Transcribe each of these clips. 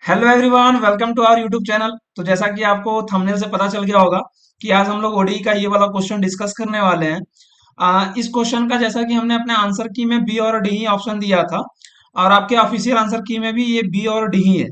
Hello everyone, welcome to our YouTube channel. तो जैसा कि आपको थंबनेल से पता चल गया होगा कि आज हम लोग ओडीई का ये वाला क्वेश्चन डिस्कस करने वाले हैं। इस क्वेश्चन का जैसा कि हमने अपने आंसर की में बी और डी ही ऑप्शन दिया था, और आपके ऑफिशियल आंसर की में भी ये बी और डी ही है।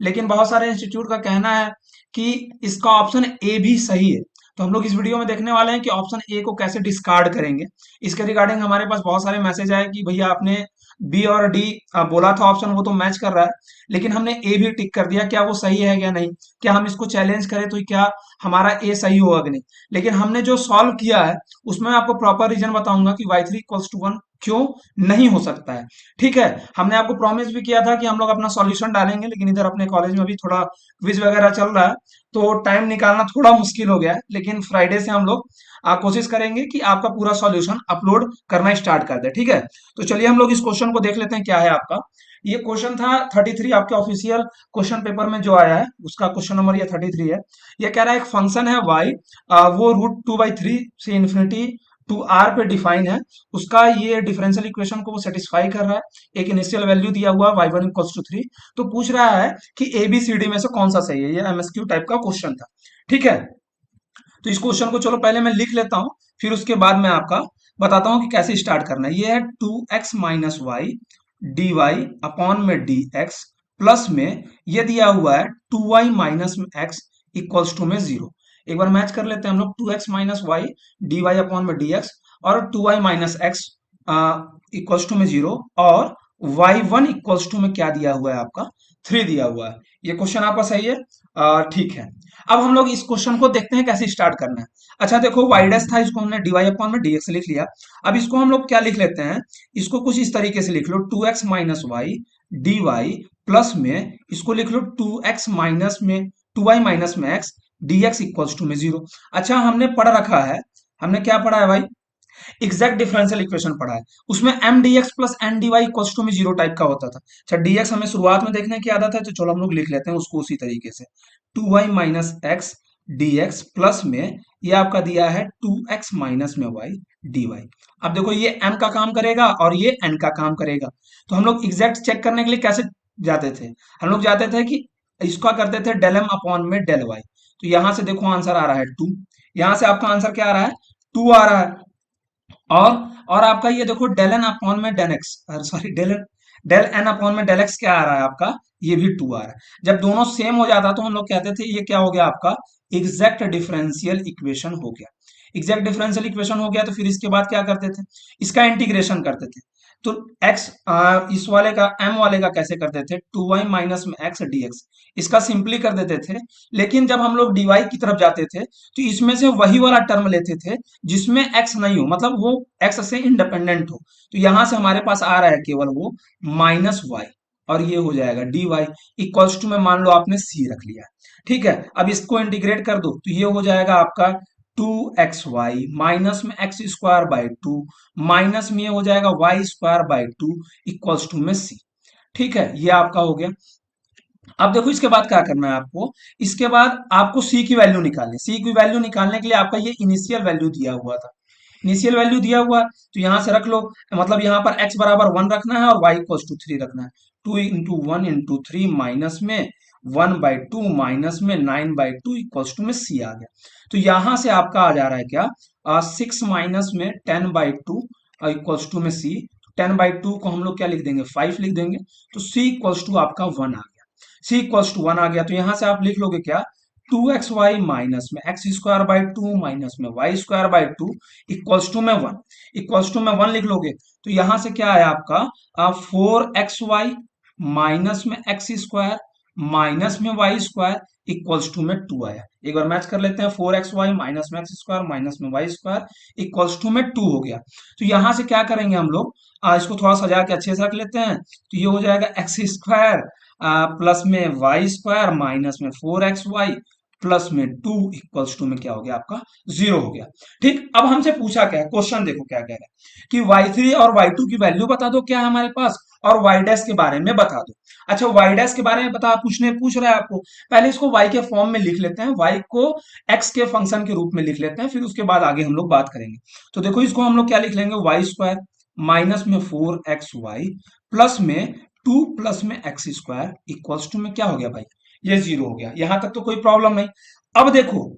लेकिन बहुत सारे इंस्टीट्यूट का कहना है कि इसका ऑप्शन ए भी सही है। तो हम लोग इस वीडियो में देखने वाले हैं कि ऑप्शन ए को कैसे डिस्कार्ड करेंगे। इसके रिगार्डिंग हमारे पास बहुत सारे मैसेज आए कि भैया आपने बी और डी बोला था ऑप्शन, वो तो मैच कर रहा है, लेकिन हमने ए भी टिक कर दिया। क्या वो सही है या नहीं? क्या हम इसको चैलेंज करें तो क्या हमारा ए सही होगा कि नहीं? लेकिन हमने जो सॉल्व किया है उसमें मैं आपको प्रॉपर रीजन बताऊंगा कि y3 = 1 क्यों नहीं हो सकता है। ठीक है। हमने आपको प्रॉमिस भी किया था कि हम लोग अपना सॉल्यूशन डालेंगे, लेकिन इधर अपने कॉलेज में भी थोड़ा क्विज वगैरह चल रहा है, तो टाइम निकालना थोड़ा मुश्किल हो गया है। लेकिन फ्राइडे से हम लोग कोशिश करेंगे कि आपका पूरा सॉल्यूशन अपलोड करना स्टार्ट कर दे। ठीक है। तो चलिए हम लोग इस क्वेश्चन को देख लेते हैं क्या है आपका। ये क्वेश्चन था 33 आपके ऑफिशियल क्वेश्चन पेपर में जो आया है, उसका क्वेश्चन नंबर ये 33 है। ये कह रहा है एक फंक्शन है y, वो √2/3 से इन्फिनिटी टू आर पे डिफाइन है। उसका ये डिफरेंशियल इक्वेशन को वो सेटिस्फाई कर रहा है। एक इनिशियल वैल्यू दिया हुआ है y1 = 3। तो पूछ रहा है कि ABCD में से कौन सा सही है। ये MSQ टाइप का क्वेश्चन था। ठीक है। तो इस क्वेश्चन को चलो पहले मैं लिख लेता हूँ, फिर उसके बाद मैं आपका बताता हूँ कि कैसे स्टार्ट करना है। ये है 2x - y dy अपॉन में dx, प्लस में ये दिया हुआ है 2y - x इक्वल्स टू में 0। एक बार मैच कर लेते हैं हम लोग। 2x - y dy अपॉन में dx और 2y - x इक्वल्स टू में 0, और y1 इक्वल्स टू में क्या दिया हुआ है आपका? 3 दिया हुआ है। ये क्वेश्चन आपका सही है। ठीक है। अब हम लोग इस क्वेश्चन को देखते हैं कैसे स्टार्ट करना है। अच्छा देखो, वाई डैश था, इसको हमने dy अपॉन में dx लिख लिया। अब इसको हम लोग क्या लिख लेते हैं? इसको कुछ इस तरीके से लिख लो, 2x - y dy, प्लस में इसको लिख लो 2y - x dx equals to में 0। अच्छा, हमने पढ़ रखा है, हमने क्या पढ़ा है भाई? एग्जैक्ट डिफरेंशियल इक्वेशन पढ़ा है। उसमें M D X plus N D Y equals to में 0 टाइप का होता था। अच्छा, डीएक्स हमें शुरुआत में देखने की आदत है, तो चलो हम लोग लिख लेते हैं उसको उसी तरीके से। 2y - x dx प्लस में ये आपका दिया है 2x - y dy। अब देखो, ये m का काम करेगा और ये n का काम करेगा। तो हम लोग एग्जैक्ट चेक करने के लिए कैसे जाते थे? हम लोग जाते थे कि इसका करते थे डेल m अपॉन में डेल y। तो यहां से देखो आंसर आ रहा है 2। यहां से आपका आंसर क्या आ रहा है? 2 आ रहा है। और और आपका ये देखो डेल एन अपॉन में del X, sorry del N upon में डेल एक्स क्या आ रहा है आपका? ये भी 2 आ रहा है। जब दोनों सेम हो जाता तो हम लोग कहते थे ये क्या हो गया आपका? एग्जैक्ट डिफरेंशियल इक्वेशन हो गया। एग्जैक्ट डिफरेंशियल इक्वेशन हो गया, तो फिर इसके बाद क्या करते थे? इसका इंटीग्रेशन करते थे। तो x, इस वाले का m वाले का कैसे करते थे? 2y - x dx, इसका सिंपली कर देते थे। लेकिन जब हम लोग dy की तरफ जाते थे तो इसमें से वही वाला टर्म लेते थे जिसमें x नहीं हो, मतलब वो x से इंडिपेंडेंट हो। तो यहां से हमारे पास आ रहा है केवल वो -y, और ये हो जाएगा dy इक्वल्स टू में मान लो आपने c रख लिया। ठीक है। अब इसको इंटीग्रेट कर दो तो ये हो जाएगा आपका 2xy माइनस में x² / 2 माइनस में ये हो जाएगा y² / 2 इक्वल्स टू में c। ठीक है, ये आपका हो गया। अब देखो इसके बाद क्या करना है आपको? इसके बाद आपको c की वैल्यू निकालनी। c की वैल्यू निकालने के लिए आपका ये इनिशियल वैल्यू दिया हुआ था। इनिशियल वैल्यू दिया हुआ है तो यहां से रख लो। मतलब यहाँ पर x बराबर 1 रखना है और y इक्वल्स टू 3 रखना है। 2 × 1 × 3 माइनस में 1/2 माइनस में 9/2 इक्वल्स टू में c आ गया। तो यहां से आपका आ जा रहा है क्या? 6 माइनस में 10/2 इक्वल्स टू में c। 10/2 को हम लोग क्या लिख देंगे? 5 लिख देंगे। तो c इक्वल्स टू आपका 1 आ गया। c इक्वल्स टू 1 आ गया, तो यहां से आप लिख लोगे क्या? 2xy माइनस में x² / 2 माइनस में y² / 2 इक्वल्स टू में 1। इक्वल्स टू में 1 लिख लोगे तो यहां से क्या आया आपका? 4xy माइनस में x² माइनस में y² इक्वल्स टू में 2 आया। एक बार मैच कर लेते हैं। 4xy माइनस में x² माइनस में y² इक्वल्स टू में 2 हो गया। तो यहां से क्या करेंगे हम लोग? इसको थोड़ा सजा के अच्छे से रख लेते हैं। तो ये हो जाएगा x² प्लस में y² माइनस में 4xy प्लस में 2 इक्वल्स टू में क्या हो गया आपका? 0 हो गया। ठीक। अब हमसे पूछा क्या है? क्वेश्चन देखो क्या कह रहा है कि y3 और y2 की वैल्यू बता दो क्या है हमारे पास, और y डैश के बारे में बता दो। अच्छा, y डैश के बारे में पूछ रहा है आपको। पहले इसको y के फॉर्म में लिख लेते हैं, y को x के फंक्शन के रूप में लिख लेते हैं, फिर उसके बाद आगे हम लोग बात करेंगे। तो देखो इसको हम लोग क्या लिख लेंगे? y² माइनस में 4xy प्लस में टू प्लस में एक्स स्क्वायर इक्वल्स टू में क्या हो गया भाई, ये जीरो हो गया। यहां तक तो कोई प्रॉब्लम नहीं। अब देखो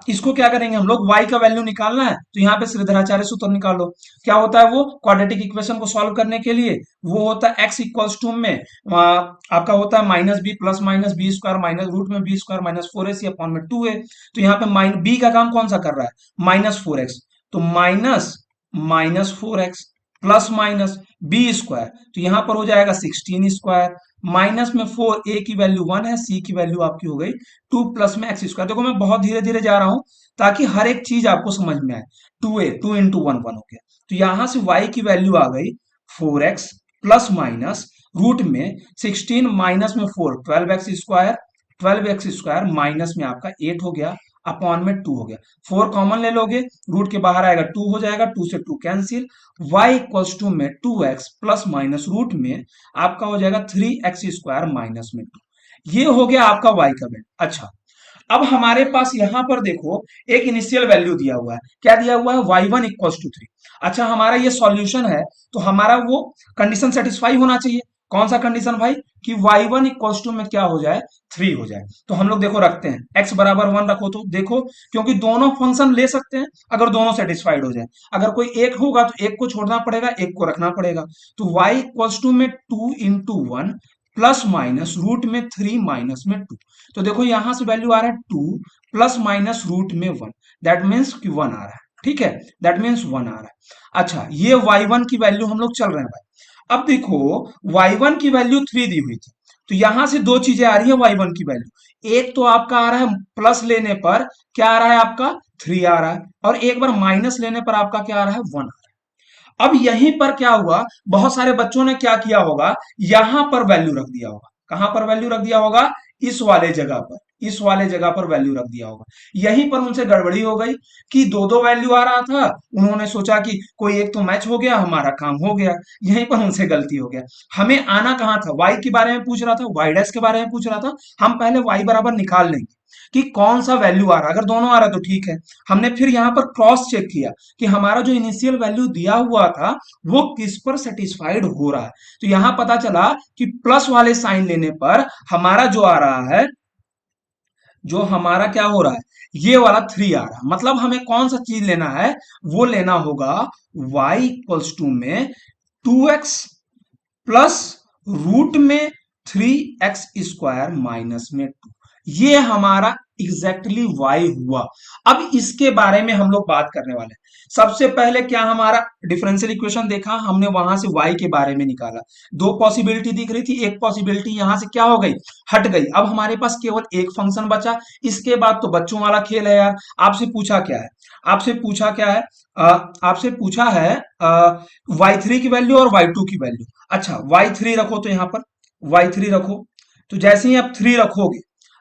इसको क्या करेंगे हम लोग, y का वैल्यू निकालना है तो यहाँ पे श्रीधराचार्य सूत्र निकालो। क्या होता है वो क्वाड्रेटिक इक्वेशन को सॉल्व करने के लिए, वो होता है x इक्वल्स टू में आपका होता है minus B plus minus B square minus root में B square minus four A C upon में टू है। तो यहाँ पे बी का काम कौन सा कर रहा है, माइनस फोर एक्स, तो minus minus four X plus minus B square, तो यहाँ पर हो जाएगा 16 स्क्वायर माइनस में फोर, ए की वैल्यू वन है, सी की वैल्यू आपकी हो गई टू प्लस में एक्स स्क्वायर। देखो मैं बहुत धीरे धीरे जा रहा हूं ताकि हर एक चीज आपको समझ में आए। Two A two into one one हो गया, तो यहां से y की वैल्यू आ गई four X plus minus root में 16 माइनस में फोर, 12x स्क्वायर माइनस में आपका 8 हो गया अपॉन में 2 हो गया। 4 कॉमन ले लोगे, रूट के बाहर आएगा 2 हो जाएगा, 2 से 2 कैंसिल, y इक्वल्स टू में 2x प्लस माइनस रूट में आपका हो जाएगा 3x स्क्वायर माइनस में 2। ये हो गया आपका y का वैल्यू। अच्छा, अब हमारे पास यहां पर देखो एक इनिशियल वैल्यू दिया हुआ है, क्या दिया हुआ है, y1 इक्वल्स टू 3। अच्छा, हमारा ये सॉल्यूशन है तो हमारा वो कंडीशन सेटिस्फाई होना चाहिए। कौन सा कंडीशन भाई, कि y1 इक्वल्स टू में क्या हो जाए, 3 हो जाए। तो हम लोग देखो रखते हैं x बराबर 1 रखो, तो देखो क्योंकि दोनों फंक्शन ले सकते हैं अगर दोनों सेटिस्फाइड हो जाए। अगर कोई एक होगा तो एक को छोड़ना पड़ेगा, एक को रखना पड़ेगा। तो y इक्वल्स टू में 2 into one plus minus root में 3 माइनस में 2। तो देखो यहां से वैल्यू आ रहा है 2 प्लस माइनस रूट में 1, दैट मीन्स कि 1 आ रहा है। ठीक है, दैट मीन्स 1 आ रहा है। अच्छा, ये y1 की वैल्यू हम लोग चल रहे हैं भाई। अब देखो y1 की वैल्यू 3 दी हुई थी, तो यहां से दो चीजें आ रही है y1 की वैल्यू। एक तो आपका आ रहा है प्लस लेने पर क्या आ रहा है आपका 3 आ रहा है, और एक बार माइनस लेने पर आपका क्या आ रहा है 1 आ रहा है। अब यहीं पर क्या हुआ, बहुत सारे बच्चों ने क्या किया होगा, यहां पर वैल्यू रख दिया होगा। कहां पर वैल्यू रख दिया होगा, इस वाले जगह पर, इस वाले जगह पर वैल्यू रख दिया होगा। यहीं पर उनसे गड़बड़ी हो गई कि दो दो वैल्यू आ रहा था, उन्होंने सोचा कि कोई एक तो मैच हो गया, हमारा काम हो गया। यहीं पर उनसे गलती हो गया। हमें आना कहाँ था, y के बारे में पूछ रहा था, y डैश के बारे में पूछ रहा था। हम पहले y बराबर निकाल लेंगे कि कौन सा वैल्यू आ रहा है। अगर दोनों आ रहा है तो ठीक है। हमने फिर यहाँ पर क्रॉस चेक किया कि हमारा जो इनिशियल वैल्यू दिया हुआ था वो किस पर सेटिस्फाइड हो रहा है। तो यहां पता चला कि प्लस वाले साइन लेने पर हमारा जो आ रहा है, जो हमारा क्या हो रहा है, ये वाला 3 आ रहा है। मतलब हमें कौन सा चीज लेना है, वो लेना होगा y इक्वल्स टू में 2x प्लस रूट में 3x स्क्वायर माइनस में 2। ये हमारा एग्जैक्टली y हुआ। अब इसके बारे में हम लोग बात करने वाले हैं। सबसे पहले क्या हमारा डिफरेंशियल इक्वेशन देखा हमने, वहां से y के बारे में निकाला। दो पॉसिबिलिटी दिख रही थी, एक पॉसिबिलिटी यहां से क्या हो गई, हट गई। अब हमारे पास केवल एक फंक्शन बचा। इसके बाद तो बच्चों वाला खेल है यार। आपसे पूछा क्या है, आपसे पूछा क्या है, आपसे पूछा है y3 की वैल्यू और y2 की वैल्यू। अच्छा, y3 रखो, तो यहाँ पर y3 रखो, तो जैसे ही आप 3 रखोगे,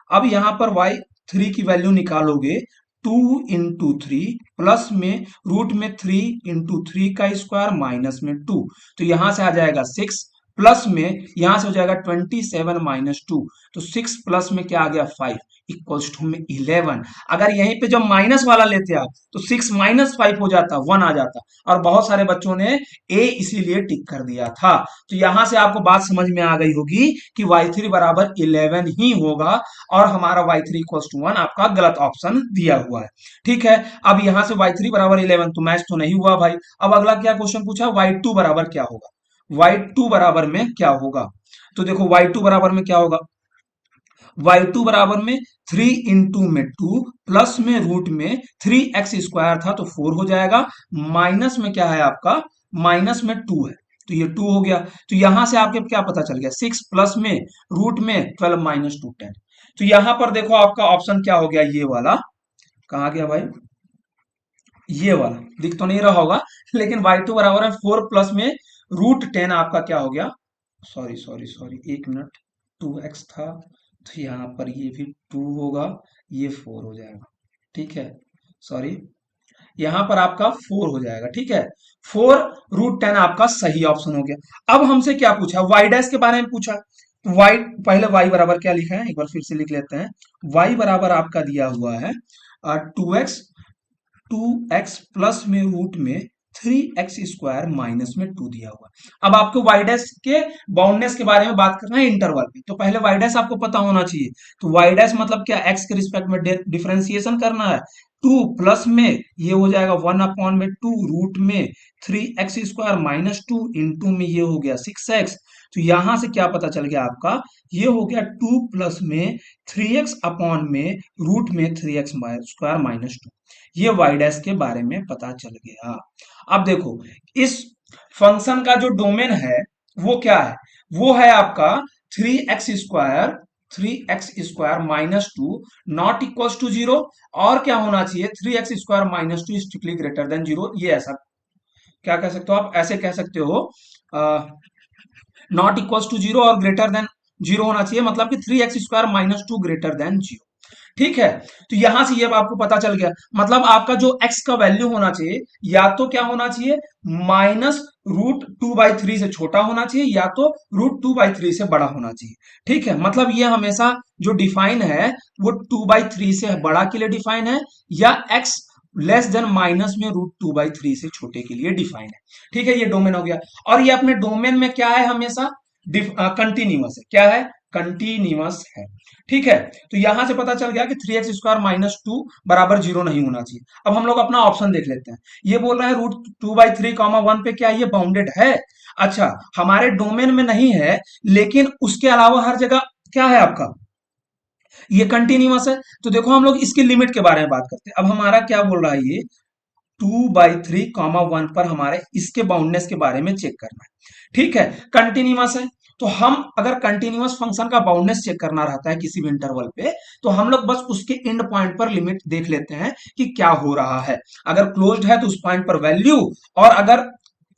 अब यहाँ पर y3 की वैल्यू निकालोगे, 2 इंटू थ्री प्लस में रूट में 3 इंटू थ्री का स्क्वायर माइनस में 2। तो यहां से आ जाएगा 6 प्लस में यहां से हो जाएगा 27 माइनस 2। तो 6 प्लस में क्या आ गया 5 इक्वल्स टू में 11। अगर यहीं पे जब माइनस वाला लेते आप तो 6 माइनस 5 हो जाता, 1 आ जाता। और बहुत सारे बच्चों ने ए इसीलिए टिक कर दिया था। तो यहां से आपको बात समझ में आ गई होगी कि y3 बराबर 11 ही होगा, और हमारा y3 इक्वल्स टू 1 आपका गलत ऑप्शन दिया हुआ है। ठीक है, अब यहां से y3 बराबर 11 तो मैच तो नहीं हुआ भाई। अब अगला क्या क्वेश्चन पूछा, y2 बराबर क्या होगा, y2 बराबर में क्या होगा। तो देखो y2 बराबर में क्या होगा, y2 बराबर में 3 इंटू में 2 प्लस में रूट में 3x स्क्वायर था तो 4 हो जाएगा, माइनस में क्या है आपका, माइनस में 2 है, तो ये 2 हो गया। तो यहां से आपके क्या पता चल गया, 6 प्लस में रूट में 12 माइनस 2 10। तो यहां पर देखो आपका ऑप्शन क्या हो गया, ये वाला कहाँ गया भाई, ये वाला दिख तो नहीं रहा होगा, लेकिन y2 बराबर है 4 प्लस में रूट 10 आपका क्या हो गया, सॉरी सॉरी सॉरी एक मिनट, 2x था, तो यहाँ पर ये भी 2 होगा, ये 4 हो जाएगा। ठीक है, सॉरी, यहाँ पर आपका 4 हो जाएगा। ठीक है, 4 रूट 10 आपका सही ऑप्शन हो गया। अब हमसे क्या पूछा, y डैश के बारे में पूछा। y, पहले y बराबर क्या लिखा है, एक बार फिर से लिख लेते हैं। y बराबर आपका दिया हुआ है 2x, 2x प्लस में रूट में 3x² माइनस में 2 दिया हुआ। अब आपको वाई डैश के बाउंडनेस के बारे में बात करना है इंटरवल में, तो पहले वाई डैश आपको पता होना चाहिए। तो वाई डैश मतलब क्या, एक्स के रिस्पेक्ट में डिफरेंशिएशन करना है। 2 प्लस में ये हो जाएगा 1/2 रूट में 3x² माइनस 2 इंटू में ये हो गया 6x। तो यहां से क्या पता चल गया आपका, ये हो गया 2 प्लस में 3x अपॉन में रूट में 3x² माइनस 2। ये वाई डैश के बारे में पता चल गया। अब देखो, इस फंक्शन का जो डोमेन है वो क्या है, वो है आपका 3x² minus 2 not equal to 0, और क्या होना चाहिए 3x² minus 2 strictly greater than 0। ये ऐसा क्या कह सकते हो आप, ऐसे कह सकते हो नॉट इक्वल टू 0 और ग्रेटर देन 0 होना चाहिए, मतलब कि 3x² माइनस 2 ग्रेटर देन 0। ठीक है, तो यहां से ये आपको पता चल गया, मतलब आपका जो x का वैल्यू होना चाहिए या तो क्या होना चाहिए, -√2/3 से छोटा होना चाहिए या तो √2/3 से बड़ा होना चाहिए। ठीक है, मतलब ये हमेशा जो डिफाइन है वो 2/3 से बड़ा के लिए डिफाइन है, या x लेस देन माइनस में √2/3 से छोटे के लिए डिफाइन है। ठीक है, ये डोमेन हो गया। और ये अपने डोमेन में क्या है, हमेशा कंटिन्यूअस है। क्या है, कंटिन्यूअस है। ठीक है, तो यहां से पता चल गया कि 3x² माइनस 2 बराबर 0 नहीं होना चाहिए। अब हम लोग अपना ऑप्शन देख लेते हैं। ये बोल रहे हैं √2/3, 1 पे क्या ये बाउंडेड है। अच्छा, हमारे डोमेन में नहीं है, लेकिन उसके अलावा हर जगह क्या है आपका, ये कंटिन्यूअस है। तो देखो हम लोग इसकी लिमिट के बारे में बात करते हैं। अब हमारा क्या बोल रहा है, ये 2/3, 1 पर हमारे इसके बाउंडनेस के बारे में चेक करना है। ठीक है, कंटिन्यूअस है, तो हम अगर कंटिन्यूअस फंक्शन का बाउंडनेस चेक करना रहता है किसी भी इंटरवल पे, तो हम लोग बस उसके एंड पॉइंट पर लिमिट देख लेते हैं कि क्या हो रहा है। अगर क्लोज्ड है तो उस पॉइंट पर वैल्यू, और अगर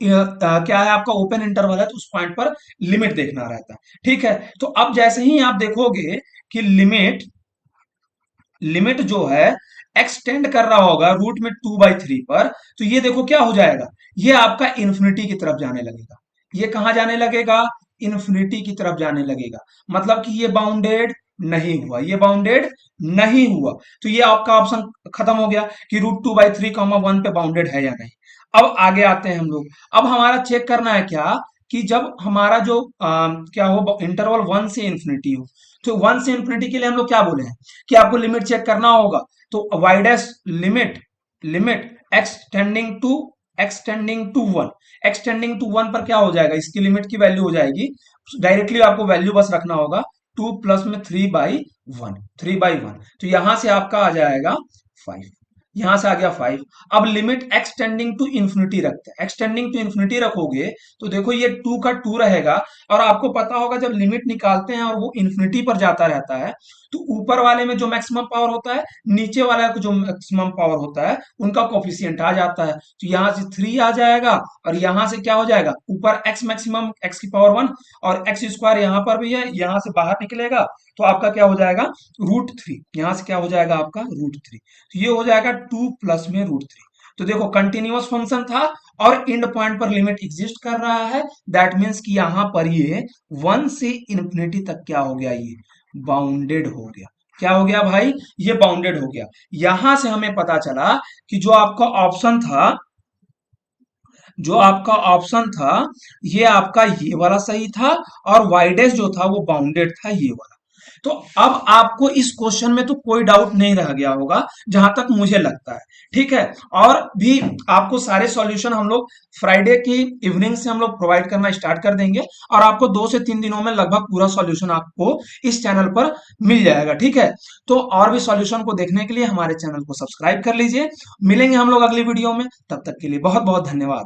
क्या है आपका ओपन इंटरवल है तो उस पॉइंट पर लिमिट देखना रहता है। ठीक है, तो अब जैसे ही आप देखोगे कि लिमिट लिमिट जो है एक्सटेंड कर रहा होगा रूट में 2/3 पर, तो ये देखो क्या हो जाएगा, ये आपका इन्फिनिटी की तरफ जाने लगेगा। ये कहां जाने लगेगा, इन्फिनिटी की तरफ जाने लगेगा। मतलब कि ये बाउंडेड नहीं हुआ, ये बाउंडेड नहीं हुआ। तो ये आपका ऑप्शन खत्म हो गया कि √2/3, 1 पे बाउंडेड है या नहीं। अब आगे आते हैं हम लोग। अब हमारा चेक करना है क्या, कि जब हमारा जो क्या हो, इंटरवल 1 से इन्फिनिटी हो, तो 1 से इन्फिनिटी के लिए हम लोग क्या बोले हैं कि आपको लिमिट चेक करना होगा। तो Y dash limit limit extending to 1 पर क्या हो जाएगा, इसकी लिमिट की वैल्यू हो जाएगी, डायरेक्टली आपको वैल्यू बस रखना होगा 2 प्लस में 3/1, तो यहां से आपका आ जाएगा 5। यहां से आ गया 5। अब लिमिट एक्सटेंडिंग टू इन्फिनिटी रखते हैं, एक्सटेंडिंग टू इन्फिनिटी रखोगे तो देखो ये 2 का 2 रहेगा। और आपको पता होगा जब लिमिट निकालते हैं और वो इन्फिनिटी पर जाता रहता है, तो ऊपर वाले में जो मैक्सिमम पावर होता है, नीचे वाला जो मैक्सिमम पावर होता है, उनका कोफिशिएंट आ जाता है। तो यहाँ से 3 आ जाएगा, और यहाँ से क्या हो जाएगा, ऊपर x मैक्सिमम x⁻1 और x² यहाँ पर भी है, यहाँ से बाहर निकलेगा तो आपका क्या हो जाएगा, √3। यहाँ से क्या हो जाएगा आपका √3, तो ये हो जाएगा 2 प्लस में √3। तो देखो कंटिन्यूअस फंक्शन था और एंड पॉइंट पर लिमिट एग्जिस्ट कर रहा है, दैट मीन्स कि यहाँ पर ये 1 से इन्फिनिटी तक क्या हो गया, ये बाउंडेड हो गया। क्या हो गया भाई, ये बाउंडेड हो गया। यहां से हमें पता चला कि जो आपका ऑप्शन था ये आपका ये वाला सही था, और वाई डैश जो था वो बाउंडेड था, ये वाला। तो अब आपको इस क्वेश्चन में तो कोई डाउट नहीं रह गया होगा, जहां तक मुझे लगता है। ठीक है, और भी आपको सारे सॉल्यूशन हम लोग फ्राइडे की इवनिंग से हम लोग प्रोवाइड करना स्टार्ट कर देंगे, और आपको 2 से 3 दिनों में लगभग पूरा सॉल्यूशन आपको इस चैनल पर मिल जाएगा। ठीक है, तो और भी सॉल्यूशन को देखने के लिए हमारे चैनल को सब्सक्राइब कर लीजिए। मिलेंगे हम लोग अगली वीडियो में, तब तक के लिए बहुत बहुत धन्यवाद।